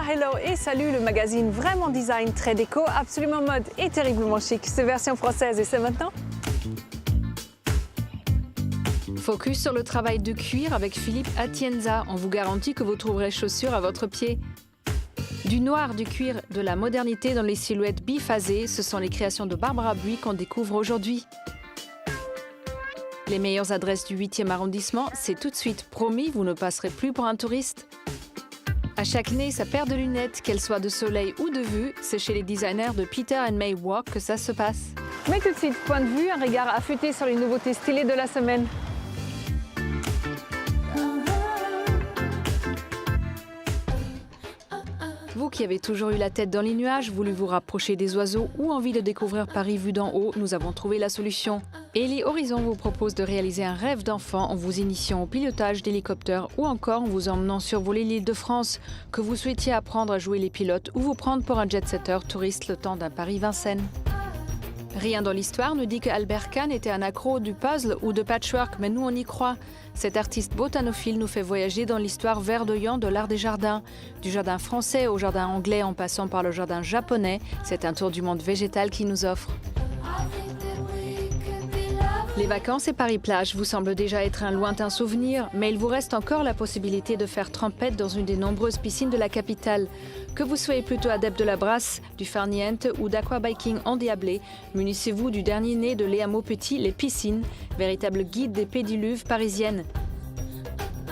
Hello et salut le magazine vraiment design, très déco, absolument mode et terriblement chic. C'est version française et c'est maintenant. Focus sur le travail de cuir avec Philippe Atienza. On vous garantit que vous trouverez chaussures à votre pied. Du noir, du cuir, de la modernité dans les silhouettes biphasées, ce sont les créations de Barbara Buis qu'on découvre aujourd'hui. Les meilleures adresses du 8e arrondissement, c'est tout de suite. Promis, vous ne passerez plus pour un touriste. À chaque nez, sa paire de lunettes, qu'elle soit de soleil ou de vue, c'est chez les designers de Peter & May Walk que ça se passe. Mais tout de suite, point de vue, un regard affûté sur les nouveautés stylées de la semaine. Vous qui avez toujours eu la tête dans les nuages, voulu vous rapprocher des oiseaux ou envie de découvrir Paris vue d'en haut, nous avons trouvé la solution. Ellie Horizon vous propose de réaliser un rêve d'enfant en vous initiant au pilotage d'hélicoptère ou encore en vous emmenant survoler l'île de France, que vous souhaitiez apprendre à jouer les pilotes ou vous prendre pour un jet-setter touriste le temps d'un Paris-Vincennes. Rien dans l'histoire ne dit que Albert Kahn était un accro du puzzle ou de patchwork, mais nous on y croit. Cet artiste botanophile nous fait voyager dans l'histoire verdoyante de l'art des jardins. Du jardin français au jardin anglais en passant par le jardin japonais, c'est un tour du monde végétal qui nous offre. Les vacances et Paris-Plage vous semblent déjà être un lointain souvenir, mais il vous reste encore la possibilité de faire trempette dans une des nombreuses piscines de la capitale. Que vous soyez plutôt adepte de la brasse, du farniente ou d'aquabiking endiablé, munissez-vous du dernier né de Léa Maupetit, les piscines, véritable guide des pédiluves parisiennes.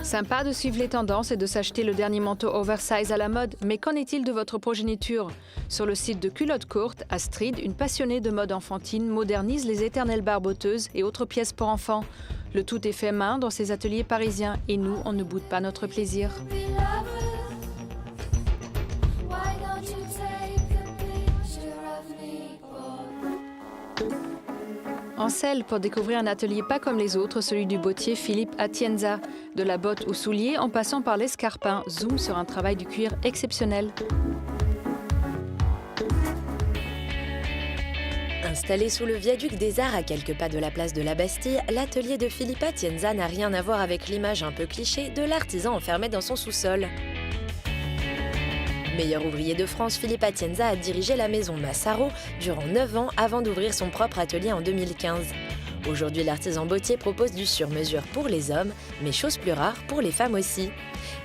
Sympa de suivre les tendances et de s'acheter le dernier manteau oversize à la mode, mais qu'en est-il de votre progéniture? Sur le site de Culottes Courtes, Astrid, une passionnée de mode enfantine, modernise les éternelles barboteuses et autres pièces pour enfants. Le tout est fait main dans ses ateliers parisiens et nous, on ne boude pas notre plaisir. En selle, pour découvrir un atelier pas comme les autres, celui du bottier Philippe Atienza. De la botte au soulier, en passant par l'escarpin, zoom sur un travail du cuir exceptionnel. Installé sous le viaduc des Arts à quelques pas de la place de la Bastille, l'atelier de Philippe Atienza n'a rien à voir avec l'image un peu cliché de l'artisan enfermé dans son sous-sol. Meilleur ouvrier de France, Philippe Atienza a dirigé la maison Massaro durant 9 ans avant d'ouvrir son propre atelier en 2015. Aujourd'hui, l'artisan bottier propose du sur-mesure pour les hommes, mais chose plus rare pour les femmes aussi.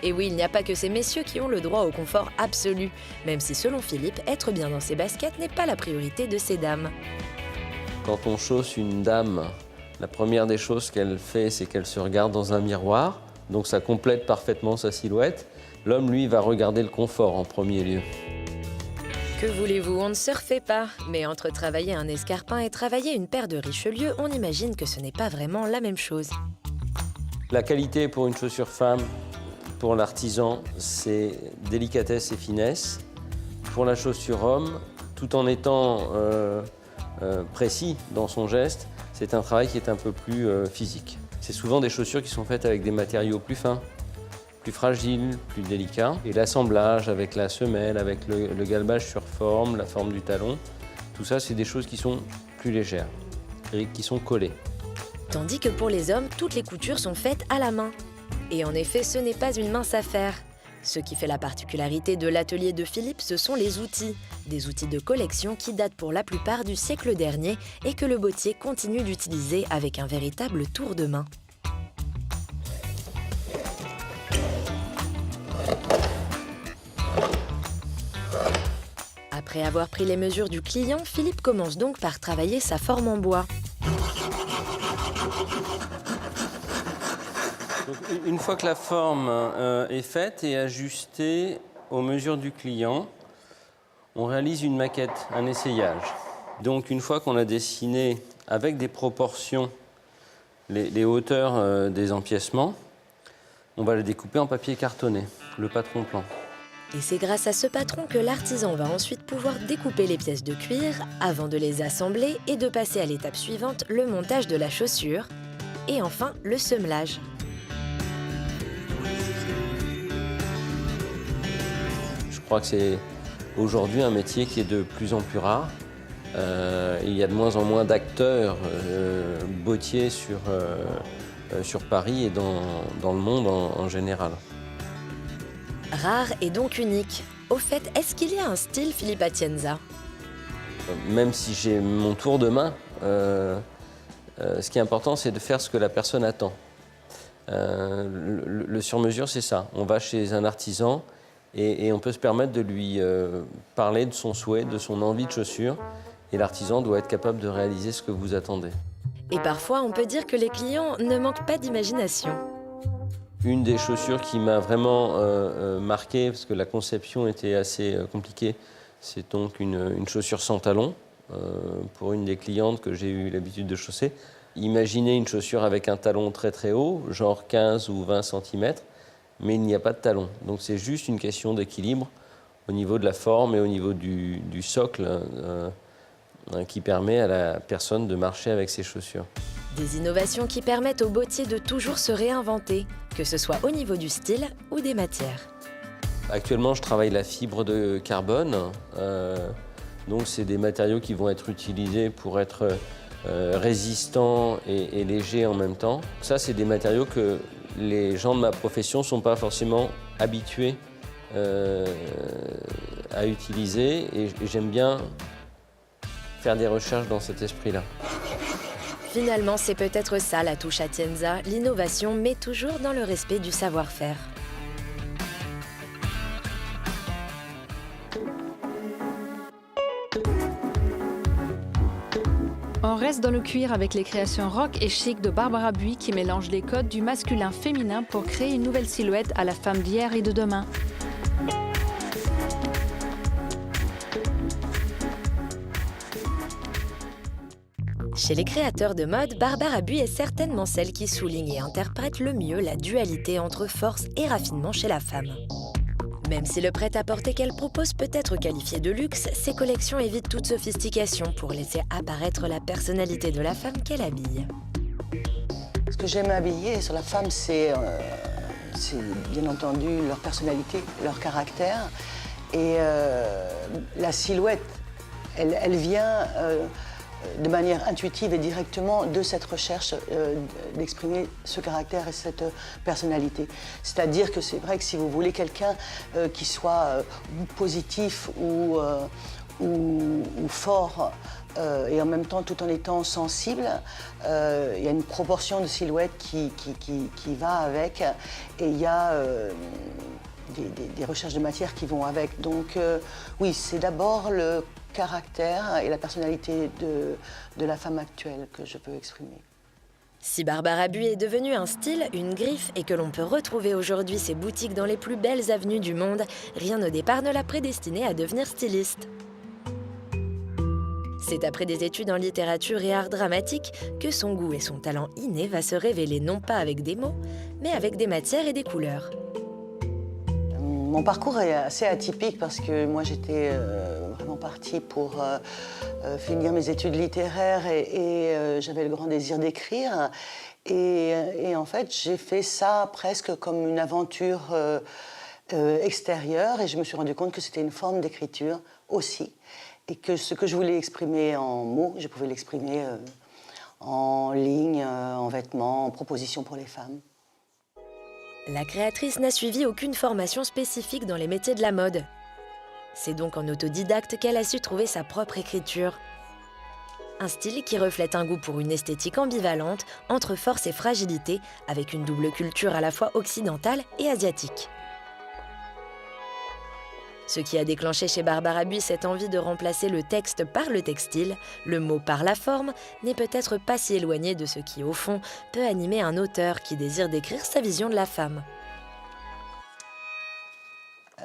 Et oui, il n'y a pas que ces messieurs qui ont le droit au confort absolu, même si selon Philippe, être bien dans ses baskets n'est pas la priorité de ces dames. Quand on chausse une dame, la première des choses qu'elle fait, c'est qu'elle se regarde dans un miroir, donc ça complète parfaitement sa silhouette. L'homme, lui, va regarder le confort en premier lieu. Que voulez-vous, on ne se refait pas. Mais entre travailler un escarpin et travailler une paire de Richelieu, on imagine que ce n'est pas vraiment la même chose. La qualité pour une chaussure femme, pour l'artisan, c'est délicatesse et finesse. Pour la chaussure homme, tout en étant précis dans son geste, c'est un travail qui est un peu plus physique. C'est souvent des chaussures qui sont faites avec des matériaux plus fins, plus fragile, plus délicat. Et l'assemblage avec la semelle, avec le galbage sur forme, la forme du talon, tout ça, c'est des choses qui sont plus légères et qui sont collées. Tandis que pour les hommes, toutes les coutures sont faites à la main. Et en effet, ce n'est pas une mince affaire. Ce qui fait la particularité de l'atelier de Philippe, ce sont les outils. Des outils de collection qui datent pour la plupart du siècle dernier et que le bottier continue d'utiliser avec un véritable tour de main. Après avoir pris les mesures du client, Philippe commence donc par travailler sa forme en bois. Donc, une fois que la forme est faite et ajustée aux mesures du client, on réalise une maquette, un essayage. Donc une fois qu'on a dessiné avec des proportions les hauteurs des empiècements, on va les découper en papier cartonné, le patron plan. Et c'est grâce à ce patron que l'artisan va ensuite pouvoir découper les pièces de cuir avant de les assembler et de passer à l'étape suivante, le montage de la chaussure et enfin le semelage. Je crois que c'est aujourd'hui un métier qui est de plus en plus rare. Il y a de moins en moins d'acteurs bottiers sur Paris et dans le monde en général. Rare et donc unique. Au fait, est-ce qu'il y a un style Philippe Atienza? Même si j'ai mon tour de main, ce qui est important, c'est de faire ce que la personne attend. Le sur-mesure, c'est ça. On va chez un artisan et on peut se permettre de lui parler de son souhait, de son envie de chaussure. Et l'artisan doit être capable de réaliser ce que vous attendez. Et parfois, on peut dire que les clients ne manquent pas d'imagination. Une des chaussures qui m'a vraiment marqué, parce que la conception était assez compliquée, c'est donc une chaussure sans talon, pour une des clientes que j'ai eu l'habitude de chausser. Imaginez une chaussure avec un talon très très haut, genre 15 ou 20 cm, mais il n'y a pas de talon. Donc c'est juste une question d'équilibre au niveau de la forme et au niveau du socle qui permet à la personne de marcher avec ses chaussures. Des innovations qui permettent aux bottiers de toujours se réinventer, que ce soit au niveau du style ou des matières. Actuellement, je travaille la fibre de carbone. Donc, c'est des matériaux qui vont être utilisés pour être résistants et légers en même temps. Ça, c'est des matériaux que les gens de ma profession ne sont pas forcément habitués à utiliser. Et j'aime bien faire des recherches dans cet esprit-là. Finalement, c'est peut-être ça la touche Atienza, l'innovation, mais toujours dans le respect du savoir-faire. On reste dans le cuir avec les créations rock et chic de Barbara Buis qui mélange les codes du masculin-féminin pour créer une nouvelle silhouette à la femme d'hier et de demain. Chez les créateurs de mode, Barbara Buis est certainement celle qui souligne et interprète le mieux la dualité entre force et raffinement chez la femme. Même si le prêt-à-porter qu'elle propose peut être qualifié de luxe, ses collections évitent toute sophistication pour laisser apparaître la personnalité de la femme qu'elle habille. Ce que j'aime habiller sur la femme, c'est bien entendu leur personnalité, leur caractère. Et la silhouette, elle vient de manière intuitive et directement de cette recherche d'exprimer ce caractère et cette personnalité. C'est-à-dire que c'est vrai que si vous voulez quelqu'un qui soit positif ou fort et en même temps tout en étant sensible, il y a une proportion de silhouette qui va avec et il y a des recherches de matière qui vont avec. Donc oui, c'est d'abord le caractère et la personnalité de la femme actuelle que je peux exprimer. Si Barbara Buis est devenue un style, une griffe et que l'on peut retrouver aujourd'hui ses boutiques dans les plus belles avenues du monde, rien au départ ne l'a prédestinée à devenir styliste. C'est après des études en littérature et art dramatique que son goût et son talent inné va se révéler non pas avec des mots, mais avec des matières et des couleurs. Mon parcours est assez atypique parce que moi j'étais vraiment partie pour finir mes études littéraires et j'avais le grand désir d'écrire. Et en fait j'ai fait ça presque comme une aventure extérieure et je me suis rendu compte que c'était une forme d'écriture aussi. Et que ce que je voulais exprimer en mots, je pouvais l'exprimer en lignes, en vêtements, en propositions pour les femmes. La créatrice n'a suivi aucune formation spécifique dans les métiers de la mode. C'est donc en autodidacte qu'elle a su trouver sa propre écriture. Un style qui reflète un goût pour une esthétique ambivalente entre force et fragilité, avec une double culture à la fois occidentale et asiatique. Ce qui a déclenché chez Barbara Buis cette envie de remplacer le texte par le textile, le mot par la forme, n'est peut-être pas si éloigné de ce qui, au fond, peut animer un auteur qui désire décrire sa vision de la femme.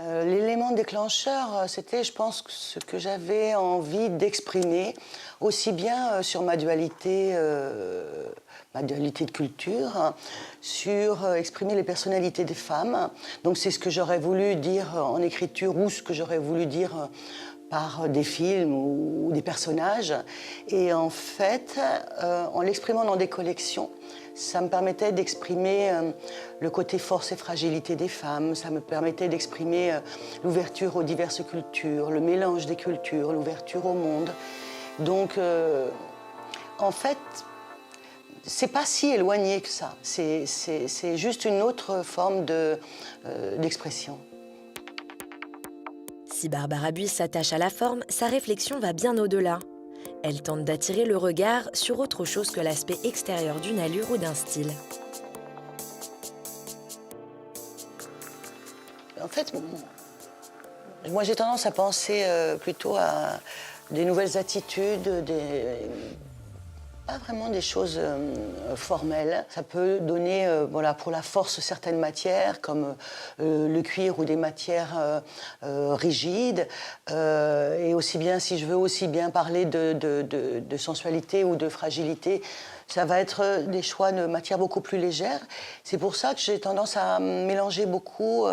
L'élément déclencheur, c'était, je pense, ce que j'avais envie d'exprimer, aussi bien sur ma dualité de culture, sur exprimer les personnalités des femmes. Donc c'est ce que j'aurais voulu dire en écriture ou ce que j'aurais voulu dire par des films ou des personnages. Et en fait, en l'exprimant dans des collections, ça me permettait d'exprimer le côté force et fragilité des femmes, ça me permettait d'exprimer l'ouverture aux diverses cultures, le mélange des cultures, l'ouverture au monde. Donc, en fait, c'est pas si éloigné que ça. C'est juste une autre forme d'expression. Si Barbara Buis s'attache à la forme, sa réflexion va bien au-delà. Elle tente d'attirer le regard sur autre chose que l'aspect extérieur d'une allure ou d'un style. En fait, moi j'ai tendance à penser plutôt à des nouvelles attitudes, pas vraiment des choses formelles. Ça peut donner voilà, pour la force certaines matières, comme le cuir ou des matières rigides. Et aussi bien, si je veux aussi bien parler de sensualité ou de fragilité, ça va être des choix de matières beaucoup plus légères. C'est pour ça que j'ai tendance à mélanger beaucoup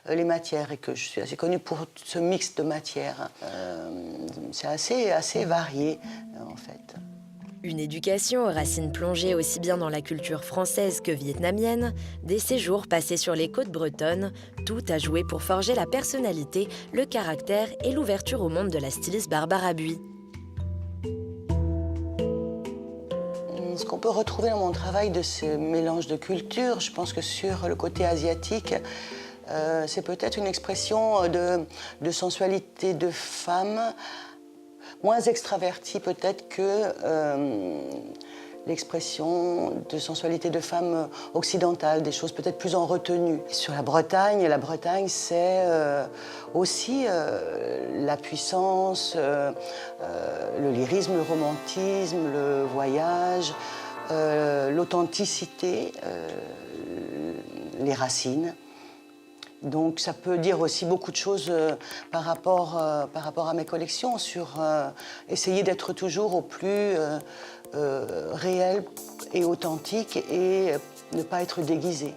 les matières et que je suis assez connue pour ce mix de matières. C'est assez varié, en fait. Une éducation aux racines plongées aussi bien dans la culture française que vietnamienne, des séjours passés sur les côtes bretonnes, tout a joué pour forger la personnalité, le caractère et l'ouverture au monde de la styliste Barbara Buis. Ce qu'on peut retrouver dans mon travail de ce mélange de cultures, je pense que sur le côté asiatique, c'est peut-être une expression de sensualité de femme, moins extravertie peut-être que l'expression de sensualité de femme occidentale, des choses peut-être plus en retenue. Sur la Bretagne c'est aussi la puissance, le lyrisme, le romantisme, le voyage, l'authenticité, les racines. Donc ça peut dire aussi beaucoup de choses par rapport à mes collections, sur essayer d'être toujours au plus réel et authentique et ne pas être déguisé.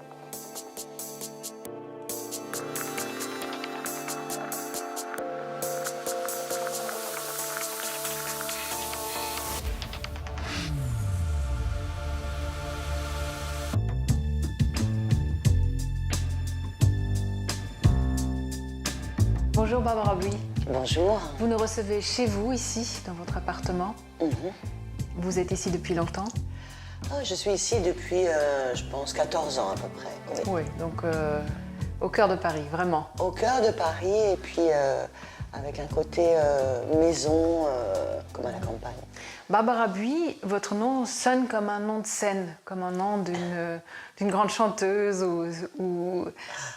Bonjour Barbara Buis. Bonjour. Vous nous recevez chez vous, ici, dans votre appartement. Vous êtes ici depuis longtemps? Je suis ici depuis, je pense, 14 ans à peu près. Oui, donc au cœur de Paris, vraiment. Au cœur de Paris et puis avec un côté maison, comme à la campagne. Barbara Buis, votre nom sonne comme un nom de scène, comme un nom d'une grande chanteuse ou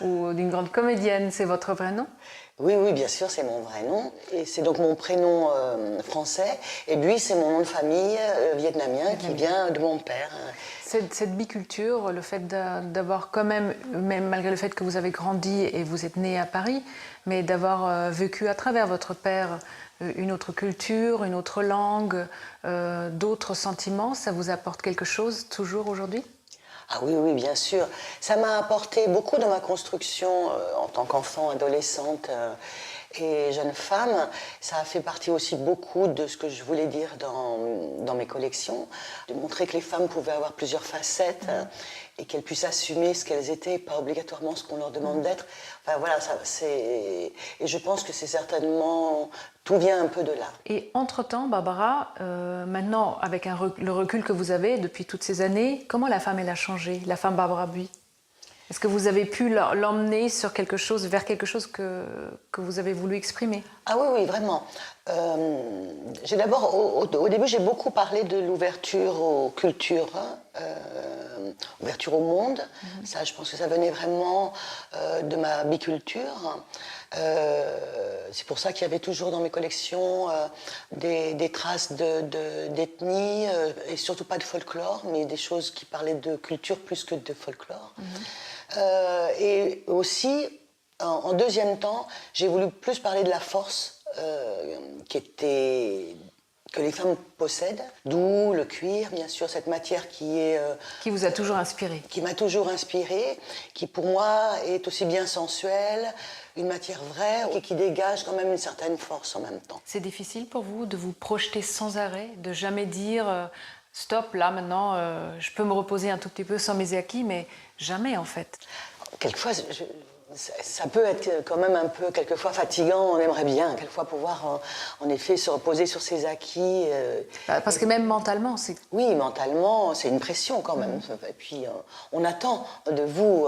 d'une grande comédienne. C'est votre vrai nom? Oui, oui, bien sûr, c'est mon vrai nom. Et c'est donc mon prénom français. Et Buis, c'est mon nom de famille vietnamien qui vient de mon père. Cette biculture, le fait d'avoir quand même malgré le fait que vous avez grandi et vous êtes né à Paris, mais d'avoir vécu à travers votre père une autre culture, une autre langue, d'autres sentiments, ça vous apporte quelque chose toujours aujourd'hui? Ah oui, oui, bien sûr. Ça m'a apporté beaucoup dans ma construction en tant qu'enfant, adolescente et jeune femme. Ça a fait partie aussi beaucoup de ce que je voulais dire dans mes collections, de montrer que les femmes pouvaient avoir plusieurs facettes et qu'elles puissent assumer ce qu'elles étaient, pas obligatoirement ce qu'on leur demande d'être. Enfin voilà, et je pense que c'est certainement... Tout vient un peu de là. Et entre-temps, Barbara, maintenant, avec le recul que vous avez depuis toutes ces années, comment la femme, elle a changé, la femme Barbara Buis? Est-ce que vous avez pu l'emmener sur quelque chose, vers quelque chose que vous avez voulu exprimer? Ah oui, oui, vraiment. J'ai d'abord, au début, j'ai beaucoup parlé de l'ouverture aux cultures, ouverture au monde. Ça, je pense que ça venait vraiment de ma biculture. C'est pour ça qu'il y avait toujours dans mes collections des traces d'ethnie et surtout pas de folklore, mais des choses qui parlaient de culture plus que de folklore. Et aussi En deuxième temps, j'ai voulu plus parler de la force que les femmes possèdent, d'où le cuir, bien sûr, cette matière qui vous a toujours inspiré. Qui m'a toujours inspirée, qui pour moi est aussi bien sensuelle, une matière vraie et qui dégage quand même une certaine force en même temps. C'est difficile pour vous de vous projeter sans arrêt, de jamais dire stop, là maintenant, je peux me reposer un tout petit peu sans mes acquis, mais jamais en fait. Quelquefois, ça peut être quand même un peu, quelquefois fatigant, on aimerait bien, quelquefois pouvoir en effet se reposer sur ses acquis. Parce que même mentalement, c'est... Oui, mentalement, c'est une pression quand même. Et puis, on attend de vous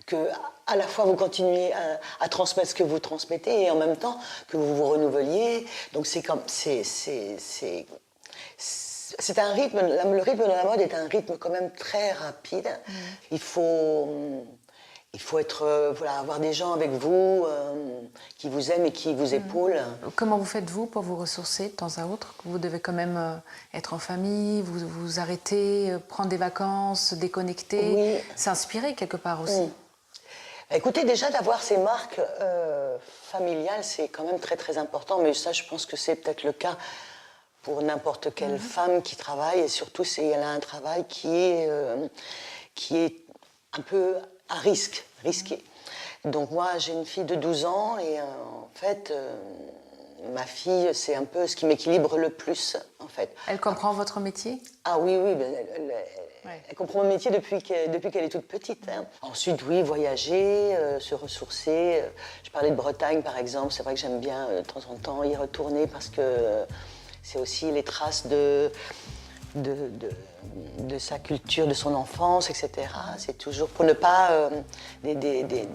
que, à la fois, vous continuez à transmettre ce que vous transmettez et en même temps que vous vous renouveliez. Donc, c'est un rythme, le rythme de la mode est un rythme quand même très rapide. Il faut être, avoir des gens avec vous qui vous aiment et qui vous épaulent. Comment vous faites-vous pour vous ressourcer de temps à autre? Vous devez quand même être en famille, vous arrêter, prendre des vacances, déconnecter, oui. S'inspirer quelque part aussi. Écoutez, déjà d'avoir ces marques familiales, c'est quand même très très important. Mais ça, je pense que c'est peut-être le cas pour n'importe quelle femme qui travaille. Et surtout, elle a un travail qui est un peu à risqué. Donc moi, j'ai une fille de 12 ans et en fait, ma fille, c'est un peu ce qui m'équilibre le plus, en fait. Elle comprend votre métier? Ah oui, elle comprend mon métier depuis qu'elle est toute petite. Hein. Ensuite, oui, voyager, se ressourcer. Je parlais de Bretagne, par exemple. C'est vrai que j'aime bien, de temps en temps, y retourner parce que c'est aussi les traces de sa culture, de son enfance, etc. C'est toujours pour ne pas...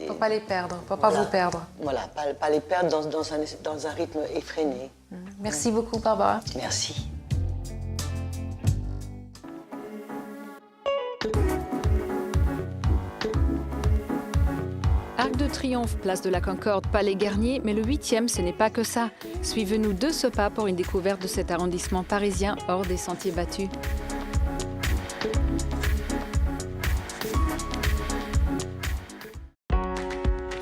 Pour pas les perdre, pour pas vous perdre. Voilà, pas les perdre dans un rythme effréné. Merci beaucoup, Barbara. Merci. Arc de Triomphe, place de la Concorde, Palais Garnier, mais le 8e, ce n'est pas que ça. Suivez-nous de ce pas pour une découverte de cet arrondissement parisien hors des sentiers battus.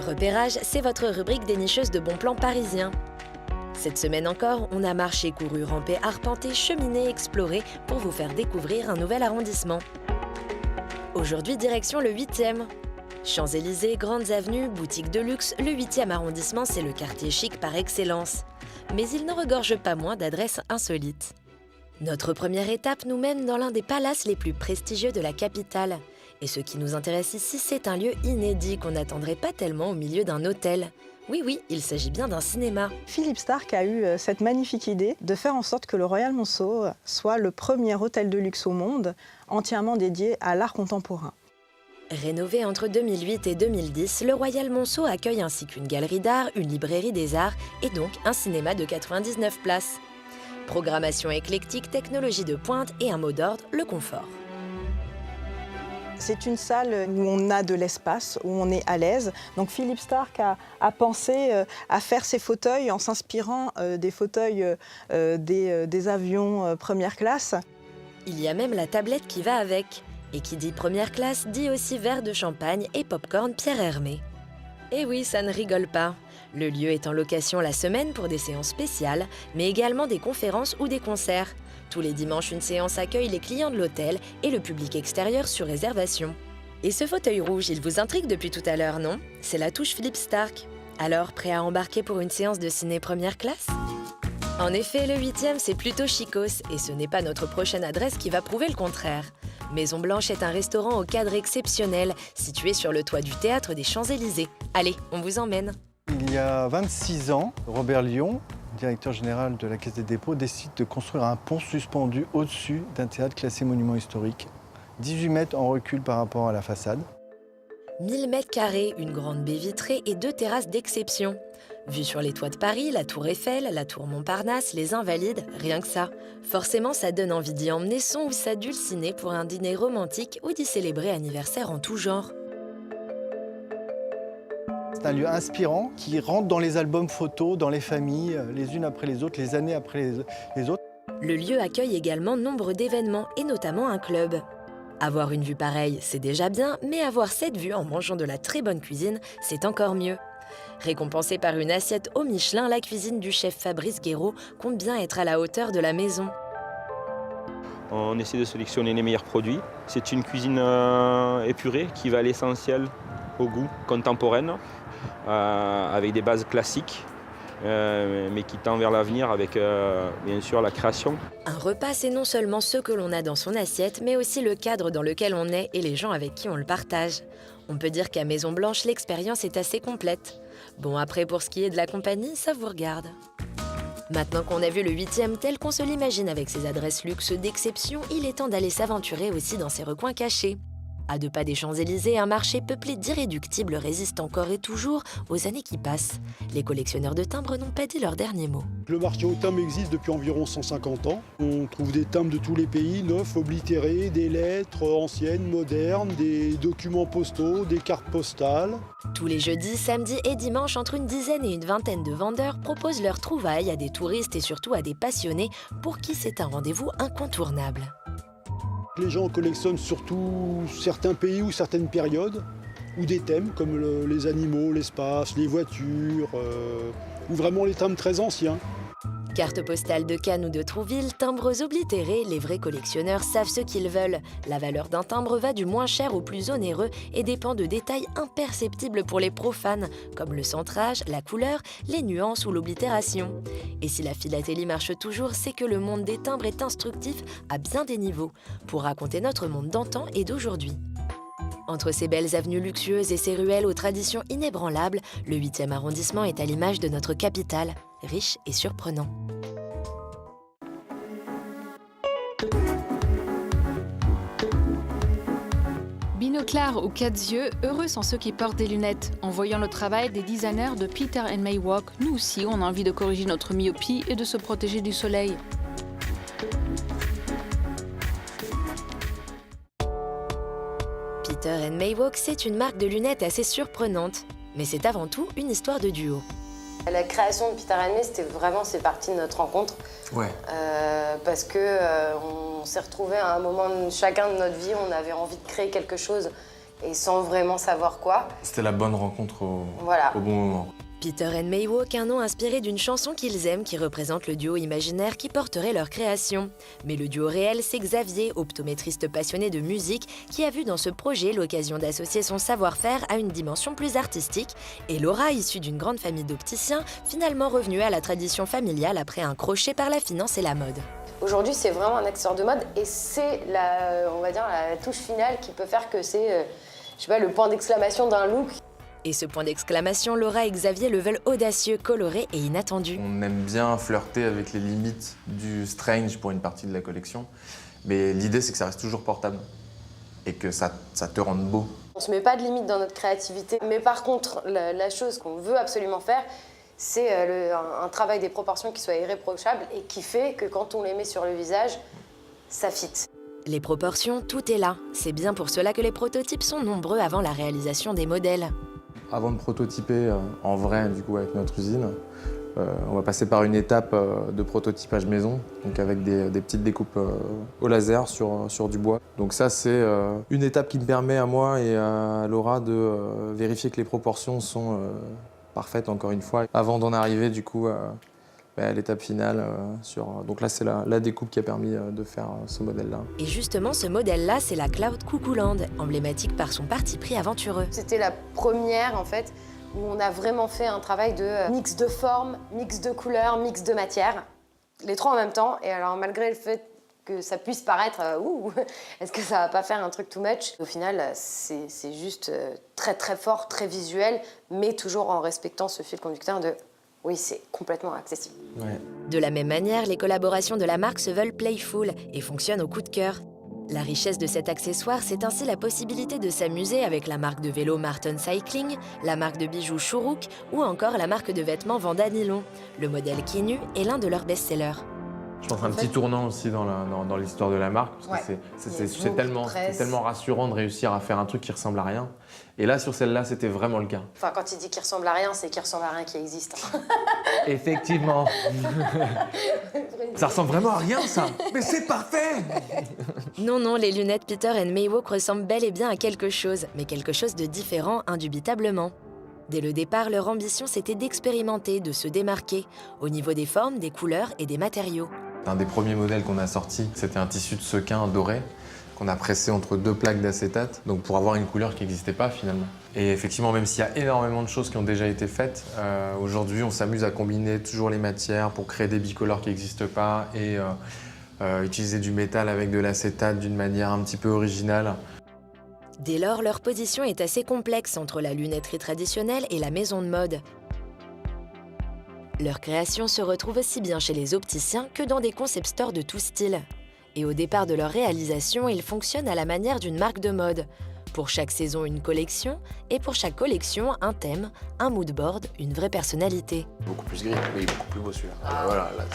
Repérage, c'est votre rubrique dénicheuse de bons plans parisiens. Cette semaine encore, on a marché, couru, rampé, arpenté, cheminé, exploré pour vous faire découvrir un nouvel arrondissement. Aujourd'hui, direction le 8e. Champs-Élysées, grandes avenues, boutiques de luxe, le 8e arrondissement, c'est le quartier chic par excellence. Mais il ne regorge pas moins d'adresses insolites. Notre première étape nous mène dans l'un des palaces les plus prestigieux de la capitale. Et ce qui nous intéresse ici, c'est un lieu inédit qu'on n'attendrait pas tellement au milieu d'un hôtel. Oui, il s'agit bien d'un cinéma. Philippe Starck a eu cette magnifique idée de faire en sorte que le Royal Monceau soit le premier hôtel de luxe au monde entièrement dédié à l'art contemporain. Rénové entre 2008 et 2010, le Royal Monceau accueille ainsi qu'une galerie d'art, une librairie des arts et donc un cinéma de 99 places. Programmation éclectique, technologie de pointe et un mot d'ordre, le confort. C'est une salle où on a de l'espace, où on est à l'aise. Donc Philippe Starck a pensé à faire ses fauteuils en s'inspirant des fauteuils des avions première classe. Il y a même la tablette qui va avec. Et qui dit première classe dit aussi verre de champagne et popcorn Pierre Hermé. Et oui, ça ne rigole pas. Le lieu est en location la semaine pour des séances spéciales, mais également des conférences ou des concerts. Tous les dimanches, une séance accueille les clients de l'hôtel et le public extérieur sur réservation. Et ce fauteuil rouge, il vous intrigue depuis tout à l'heure, non? C'est la touche Philippe Starck. Alors, prêt à embarquer pour une séance de ciné première classe? En effet, le 8e, c'est plutôt chicos, et ce n'est pas notre prochaine adresse qui va prouver le contraire. Maison Blanche est un restaurant au cadre exceptionnel, situé sur le toit du théâtre des Champs-Élysées. Allez, on vous emmène. Il y a 26 ans, Robert Lyon, directeur général de la Caisse des dépôts, décide de construire un pont suspendu au-dessus d'un théâtre classé monument historique. 18 mètres en recul par rapport à la façade. 1000 mètres carrés, une grande baie vitrée et 2 terrasses d'exception. Vue sur les toits de Paris, la tour Eiffel, la tour Montparnasse, les Invalides, rien que ça. Forcément, ça donne envie d'y emmener son ou sa dulcinée pour un dîner romantique ou d'y célébrer anniversaire en tout genre. C'est un lieu inspirant qui rentre dans les albums photos, dans les familles, les unes après les autres, les années après les autres. Le lieu accueille également nombre d'événements et notamment un club. Avoir une vue pareille, c'est déjà bien, mais avoir cette vue en mangeant de la très bonne cuisine, c'est encore mieux. Récompensée par une assiette au Michelin, la cuisine du chef Fabrice Guéraud compte bien être à la hauteur de la maison. On essaie de sélectionner les meilleurs produits. C'est une cuisine épurée qui va à l'essentiel, au goût contemporain, avec des bases classiques, mais qui tend vers l'avenir avec bien sûr la création. Un repas, c'est non seulement ce que l'on a dans son assiette, mais aussi le cadre dans lequel on est et les gens avec qui on le partage. On peut dire qu'à Maison Blanche, l'expérience est assez complète. Bon, après, pour ce qui est de la compagnie, ça vous regarde. Maintenant qu'on a vu le 8e tel qu'on se l'imagine avec ses adresses luxe d'exception, il est temps d'aller s'aventurer aussi dans ses recoins cachés. À 2 pas des Champs-Élysées, un marché peuplé d'irréductibles résiste encore et toujours aux années qui passent. Les collectionneurs de timbres n'ont pas dit leur dernier mot. Le marché aux timbres existe depuis environ 150 ans. On trouve des timbres de tous les pays, neufs, oblitérés, des lettres anciennes, modernes, des documents postaux, des cartes postales. Tous les jeudis, samedis et dimanches, entre une dizaine et une vingtaine de vendeurs proposent leurs trouvailles à des touristes et surtout à des passionnés pour qui c'est un rendez-vous incontournable. Les gens collectionnent surtout certains pays ou certaines périodes, ou des thèmes comme les animaux, l'espace, les voitures, ou vraiment les timbres très anciens. Cartes postales de Cannes ou de Trouville, timbres oblitérés, les vrais collectionneurs savent ce qu'ils veulent. La valeur d'un timbre va du moins cher au plus onéreux et dépend de détails imperceptibles pour les profanes, comme le centrage, la couleur, les nuances ou l'oblitération. Et si la philatélie marche toujours, c'est que le monde des timbres est instructif à bien des niveaux, pour raconter notre monde d'antan et d'aujourd'hui. Entre ces belles avenues luxueuses et ces ruelles aux traditions inébranlables, le 8e arrondissement est à l'image de notre capitale, riche et surprenant. Binoclard ou 4 yeux, heureux sont ceux qui portent des lunettes. En voyant le travail des designers de Peter & Maywalk, nous aussi on a envie de corriger notre myopie et de se protéger du soleil. Peter & Maywalk, c'est une marque de lunettes assez surprenante, mais c'est avant tout une histoire de duo. La création de Peter & May, c'est parti de notre rencontre. Ouais. Parce que on s'est retrouvés à un moment de chacun de notre vie, on avait envie de créer quelque chose et sans vraiment savoir quoi. C'était la bonne rencontre au bon moment. Peter & Maywalk, un nom inspiré d'une chanson qu'ils aiment qui représente le duo imaginaire qui porterait leur création. Mais le duo réel, c'est Xavier, optométriste passionné de musique, qui a vu dans ce projet l'occasion d'associer son savoir-faire à une dimension plus artistique, et Laura, issue d'une grande famille d'opticiens, finalement revenue à la tradition familiale après un crochet par la finance et la mode. Aujourd'hui, c'est vraiment un accessoire de mode et c'est la touche finale qui peut faire que c'est le point d'exclamation d'un look. Et ce point d'exclamation, Laura et Xavier le veulent audacieux, coloré et inattendu. On aime bien flirter avec les limites du strange pour une partie de la collection, mais l'idée c'est que ça reste toujours portable et que ça te rende beau. On se met pas de limite dans notre créativité, mais par contre, la chose qu'on veut absolument faire, c'est un travail des proportions qui soit irréprochable et qui fait que quand on les met sur le visage, ça fit. Les proportions, tout est là. C'est bien pour cela que les prototypes sont nombreux avant la réalisation des modèles. Avant de prototyper en vrai du coup avec notre usine, on va passer par une étape de prototypage maison, donc avec des petites découpes au laser sur du bois. Donc ça c'est une étape qui me permet à moi et à Laura de vérifier que les proportions sont parfaites encore une fois, avant d'en arriver du coup à l'étape finale. Donc là c'est la découpe qui a permis de faire ce modèle-là. Et justement ce modèle-là c'est la Cloud Cuckooland, emblématique par son parti pris aventureux. C'était la première en fait où on a vraiment fait un travail de mix de formes, mix de couleurs, mix de matières, les trois en même temps. Et alors malgré le fait que ça puisse paraître est-ce que ça va pas faire un truc too much? Au final c'est juste très très fort, très visuel, mais toujours en respectant ce fil conducteur de oui, c'est complètement accessible. Ouais. De la même manière, les collaborations de la marque se veulent playful et fonctionnent au coup de cœur. La richesse de cet accessoire, c'est ainsi la possibilité de s'amuser avec la marque de vélo Martin Cycling, la marque de bijoux Chourouk ou encore la marque de vêtements Vanda Nylon. Le modèle Kinu est l'un de leurs best-sellers. Je pense un petit tournant aussi dans l'histoire de la marque, parce que c'est tellement rassurant de réussir à faire un truc qui ressemble à rien. Et là, sur celle-là, c'était vraiment le cas. Enfin, quand il dit qu'il ressemble à rien, c'est qu'il ressemble à rien qui existe. Effectivement. Ça ressemble vraiment à rien, ça. Mais c'est parfait. Non, non, les lunettes Peter Maywalk ressemblent bel et bien à quelque chose, mais quelque chose de différent, indubitablement. Dès le départ, leur ambition, c'était d'expérimenter, de se démarquer, au niveau des formes, des couleurs et des matériaux. Un des premiers modèles qu'on a sorti, c'était un tissu de sequin doré qu'on a pressé entre 2 plaques d'acétate, donc pour avoir une couleur qui n'existait pas finalement. Et effectivement, même s'il y a énormément de choses qui ont déjà été faites, aujourd'hui on s'amuse à combiner toujours les matières pour créer des bicolores qui n'existent pas et utiliser du métal avec de l'acétate d'une manière un petit peu originale. Dès lors, leur position est assez complexe entre la lunetterie traditionnelle et la maison de mode. Leur création se retrouve aussi bien chez les opticiens que dans des concept stores de tout style. Et au départ de leur réalisation, ils fonctionnent à la manière d'une marque de mode. Pour chaque saison, une collection, et pour chaque collection, un thème, un mood board, une vraie personnalité. Beaucoup plus gris, oui, beaucoup plus beau celui-là. Voilà, là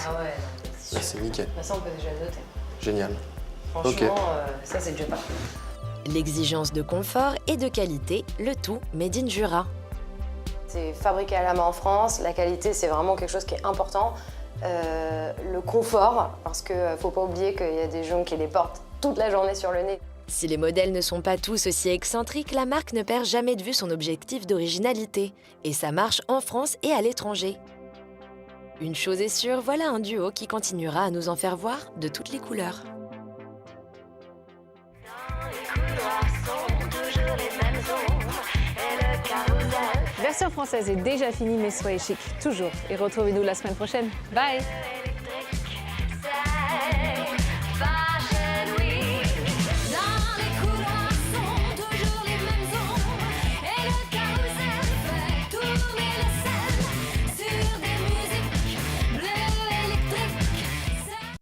c'est nickel. Ça, on peut déjà le noter. Génial. Franchement, ça, c'est déjà parfait. L'exigence de confort et de qualité, le tout made in Jura. C'est fabriqué à la main en France, la qualité, c'est vraiment quelque chose qui est important. Le confort, parce qu'il ne faut pas oublier qu'il y a des gens qui les portent toute la journée sur le nez. Si les modèles ne sont pas tous aussi excentriques, la marque ne perd jamais de vue son objectif d'originalité. Et ça marche en France et à l'étranger. Une chose est sûre, voilà un duo qui continuera à nous en faire voir de toutes les couleurs. Version française est déjà finie, mais soyez chic, toujours. Et retrouvez-nous la semaine prochaine. Bye!